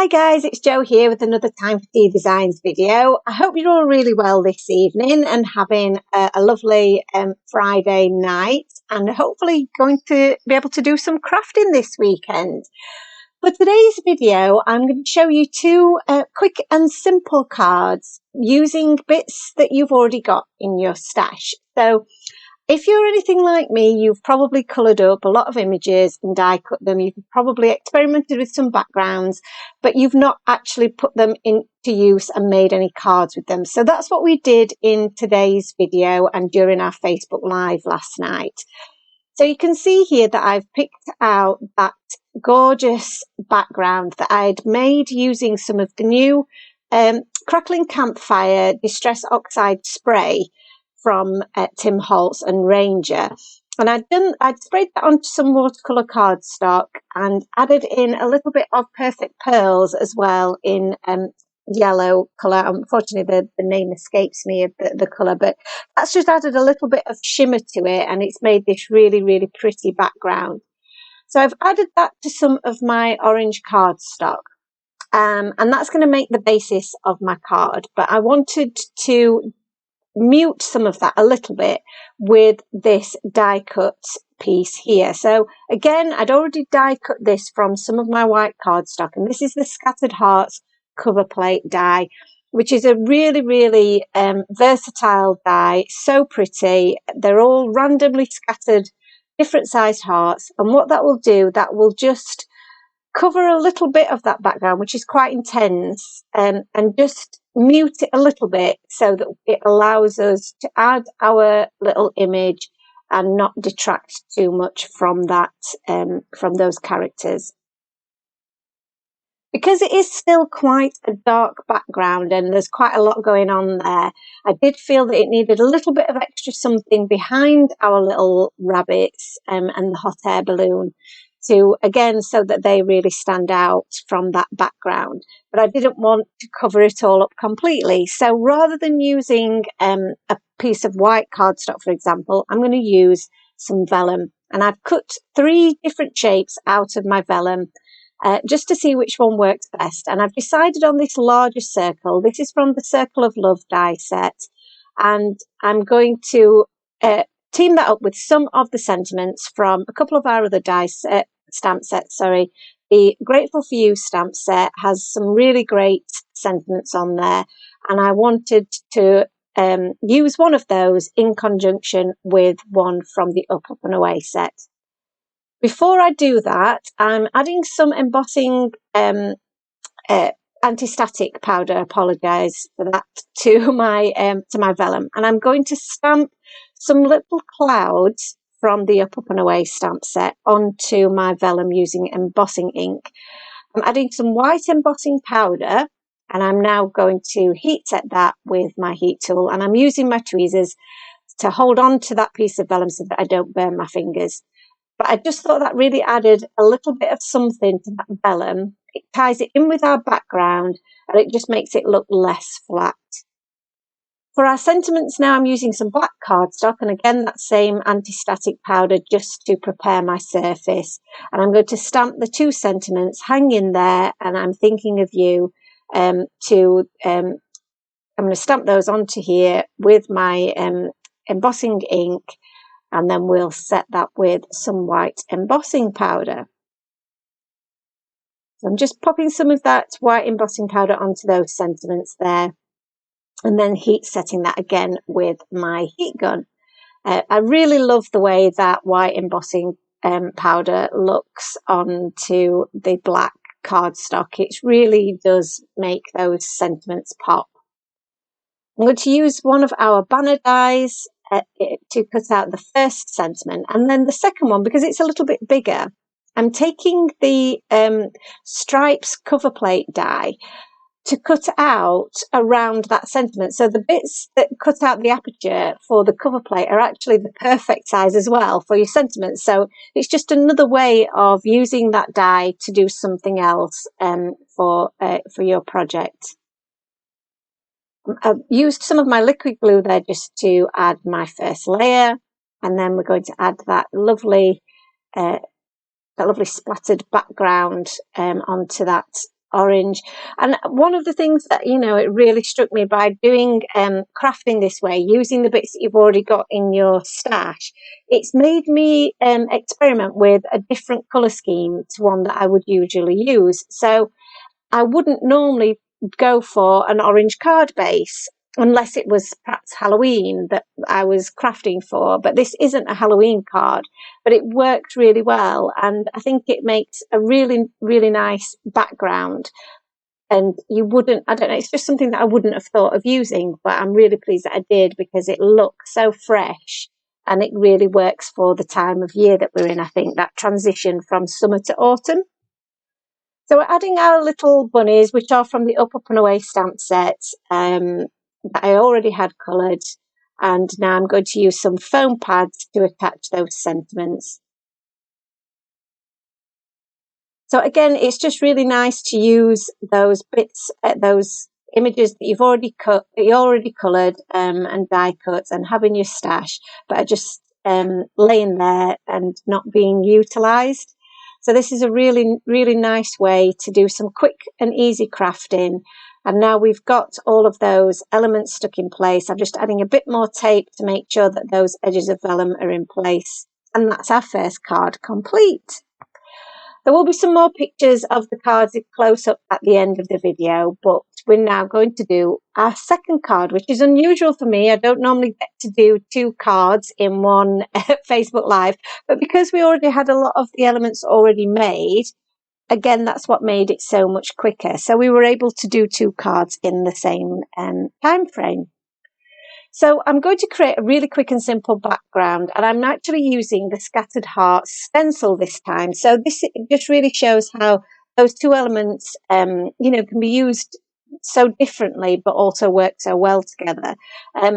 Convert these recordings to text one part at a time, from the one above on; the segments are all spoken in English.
Hi guys, it's Jo here with another Time for Tea Designs video. I hope you're all really well this evening and having a lovely Friday night, and hopefully going to be able to do some crafting this weekend. For today's video, I'm going to show you two quick and simple cards using bits that you've already got in your stash. So if you're anything like me, you've probably coloured up a lot of images and die cut them. You've probably experimented with some backgrounds, but you've not actually put them into use and made any cards with them. So that's what we did in today's video and during our Facebook Live last night. So you can see here that I've picked out that gorgeous background that I'd made using some of the new Crackling Campfire Distress Oxide spray from Tim Holtz and Ranger, and I'd sprayed that onto some watercolour cardstock and added in a little bit of Perfect Pearls as well in yellow colour. Unfortunately, the name escapes me of the colour, but that's just added a little bit of shimmer to it, and it's made this really, really pretty background. So I've added that to some of my orange cardstock, and that's going to make the basis of my card. But I wanted to mute some of that a little bit with this die cut piece here. So again, I'd already die cut this from some of my white cardstock, and this is the Scattered Hearts cover plate die, which is a really, really versatile die. So pretty. They're all randomly scattered, different sized hearts, and what that will do, that will just cover a little bit of that background, which is quite intense, and just mute it a little bit so that it allows us to add our little image and not detract too much from that, from those characters. Because it is still quite a dark background and there's quite a lot going on there, I did feel that it needed a little bit of extra something behind our little rabbits and the hot air balloon, to again, so that they really stand out from that background. But I didn't want to cover it all up completely. So rather than using a piece of white cardstock, for example, I'm going to use some vellum. And I've cut 3 different shapes out of my vellum just to see which one works best. And I've decided on this larger circle. This is from the Circle of Love die set. And I'm going to team that up with some of the sentiments from a couple of our other stamp sets. The Grateful for You stamp set has some really great sentiments on there, and I wanted to use one of those in conjunction with one from the Up and Away set. Before I do that, I'm adding some embossing anti-static powder, apologise for that, to my vellum, and I'm going to stamp some little clouds from the Up and Away stamp set onto my vellum using embossing ink. I'm adding some white embossing powder, and I'm now going to heat set that with my heat tool, and I'm using my tweezers to hold on to that piece of vellum so that I don't burn my fingers. But I just thought that really added a little bit of something to that vellum. It ties it in with our background, and it just makes it look less flat. For our sentiments now, I'm using some black cardstock, and again, that same anti-static powder just to prepare my surface. And I'm going to stamp the 2 sentiments, hang in there, and I'm thinking of you, I'm going to stamp those onto here with my embossing ink, and then we'll set that with some white embossing powder. So I'm just popping some of that white embossing powder onto those sentiments there, and then heat setting that again with my heat gun. I really love the way that white embossing powder looks onto the black cardstock. It really does make those sentiments pop. I'm going to use one of our banner dies to cut out the first sentiment, and then the second one, because it's a little bit bigger, I'm taking the Stripes cover plate die to cut out around that sentiment. So the bits that cut out the aperture for the cover plate are actually the perfect size as well for your sentiments. So it's just another way of using that die to do something else for your project. I've used some of my liquid glue there just to add my first layer, and then we're going to add that lovely splattered background onto that orange. And one of the things that, it really struck me by doing crafting this way, using the bits that you've already got in your stash, it's made me experiment with a different colour scheme to one that I would usually use. So I wouldn't normally go for an orange card base unless it was perhaps Halloween that I was crafting for. But this isn't a Halloween card, but it worked really well. And I think it makes a really, really nice background. And I don't know, it's just something that I wouldn't have thought of using, but I'm really pleased that I did because it looks so fresh and it really works for the time of year that we're in. I think that transition from summer to autumn. So we're adding our little bunnies, which are from the Up and Away stamp set that I already had coloured. And now I'm going to use some foam pads to attach those sentiments. So again, it's just really nice to use those bits, those images that you've already cut, that you already coloured and die cut and have in your stash, but are just laying there and not being utilised. So this is a really, really nice way to do some quick and easy crafting. And now we've got all of those elements stuck in place. I'm just adding a bit more tape to make sure that those edges of vellum are in place. And that's our first card complete. There will be some more pictures of the cards close up at the end of the video, but we're now going to do our second card, which is unusual for me. I don't normally get to do 2 cards in one Facebook Live, but because we already had a lot of the elements already made, again, that's what made it so much quicker. So we were able to do 2 cards in the same time frame. So I'm going to create a really quick and simple background, and I'm actually using the Scattered Hearts stencil this time. So this just really shows how those 2 elements, can be used so differently, but also work so well together.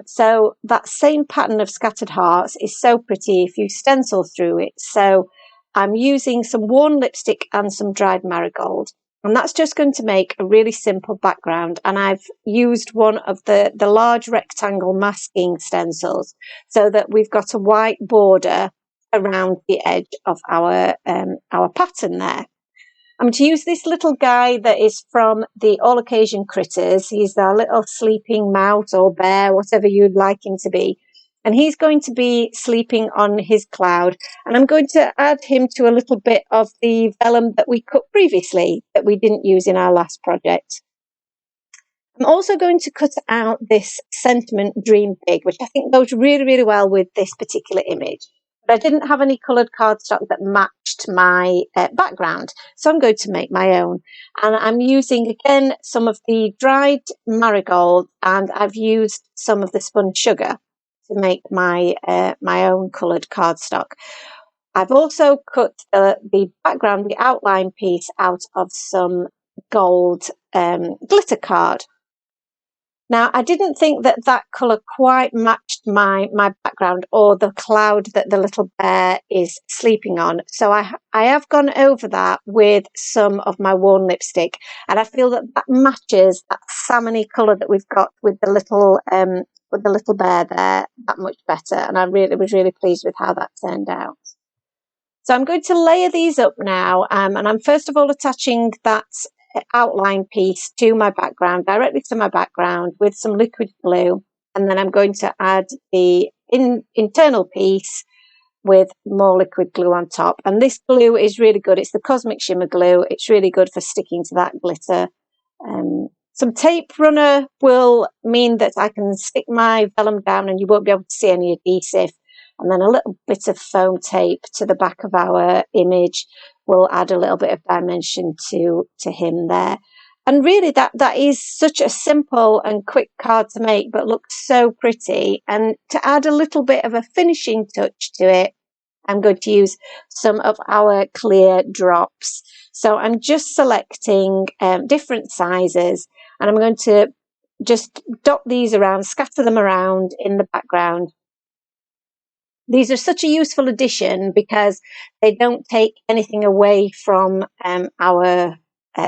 So that same pattern of Scattered Hearts is so pretty if you stencil through it. So I'm using some worn lipstick and some dried marigold. And that's just going to make a really simple background. And I've used one of the large rectangle masking stencils so that we've got a white border around the edge of our pattern there. I'm going to use this little guy that is from the All Occasion Critters. He's our little sleeping mouse or bear, whatever you'd like him to be. And he's going to be sleeping on his cloud. And I'm going to add him to a little bit of the vellum that we cut previously that we didn't use in our last project. I'm also going to cut out this sentiment Dream Big, which I think goes really, really well with this particular image. But I didn't have any coloured cardstock that matched my background, so I'm going to make my own. And I'm using, again, some of the dried marigold, and I've used some of the spun sugar to make my own coloured cardstock. I've also cut the background, the outline piece, out of some gold glitter card. Now, I didn't think that colour quite matched my background or the cloud that the little bear is sleeping on. So I have gone over that with some of my worn lipstick, and I feel that matches that salmony colour that we've got with the little bear there that much better. And I was really pleased with how that turned out. So I'm going to layer these up now, and I'm first of all attaching that outline piece to my background, directly to my background with some liquid glue, and then I'm going to add the internal piece with more liquid glue on top. And this glue is really good. It's the Cosmic Shimmer glue. It's really good for sticking to that glitter. Some tape runner will mean that I can stick my vellum down and you won't be able to see any adhesive. And then a little bit of foam tape to the back of our image will add a little bit of dimension to him there. And really that is such a simple and quick card to make, but looks so pretty. And to add a little bit of a finishing touch to it, I'm going to use some of our clear drops. So I'm just selecting different sizes, and I'm going to just dot these around, scatter them around in the background. These are such a useful addition because they don't take anything away from our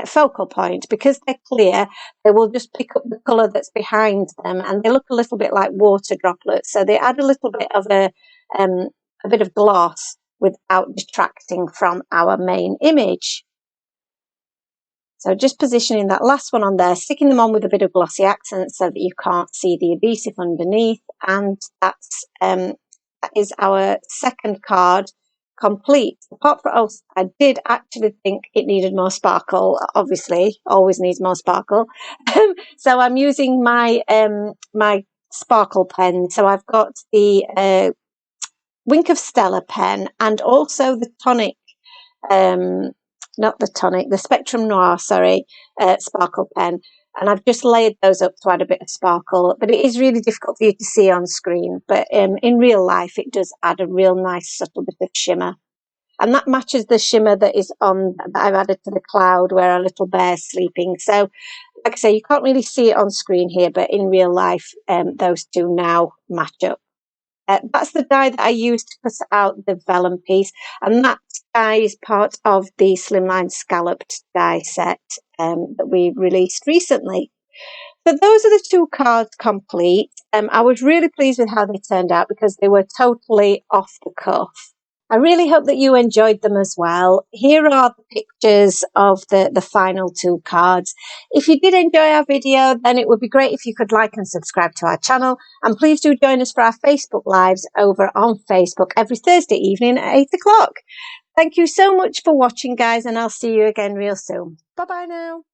focal point. Because they're clear, they will just pick up the colour that's behind them, and they look a little bit like water droplets. So they add a little bit of a bit of gloss without detracting from our main image. So just positioning that last one on there, sticking them on with a bit of glossy accent so that you can't see the adhesive underneath. And that is our second card complete. Apart from, I did actually think it needed more sparkle. Obviously, always needs more sparkle. So I'm using my my sparkle pen. So I've got the Wink of Stella pen and also the tonic. Not the tonic, the Spectrum Noir, sorry, sparkle pen. And I've just layered those up to add a bit of sparkle. But it is really difficult for you to see on screen. But in real life, it does add a real nice subtle bit of shimmer. And that matches the shimmer that is on, that I've added to the cloud where our little bear's sleeping. So, like I say, you can't really see it on screen here, but in real life, those two now match up. That's the die that I used to cut out the vellum piece, and that die is part of the Slimline Scalloped die set that we released recently. So those are the two cards complete. I was really pleased with how they turned out because they were totally off the cuff. I really hope that you enjoyed them as well. Here are the pictures of the final two cards. If you did enjoy our video, then it would be great if you could like and subscribe to our channel. And please do join us for our Facebook Lives over on Facebook every Thursday evening at 8 o'clock. Thank you so much for watching, guys, and I'll see you again real soon. Bye-bye now.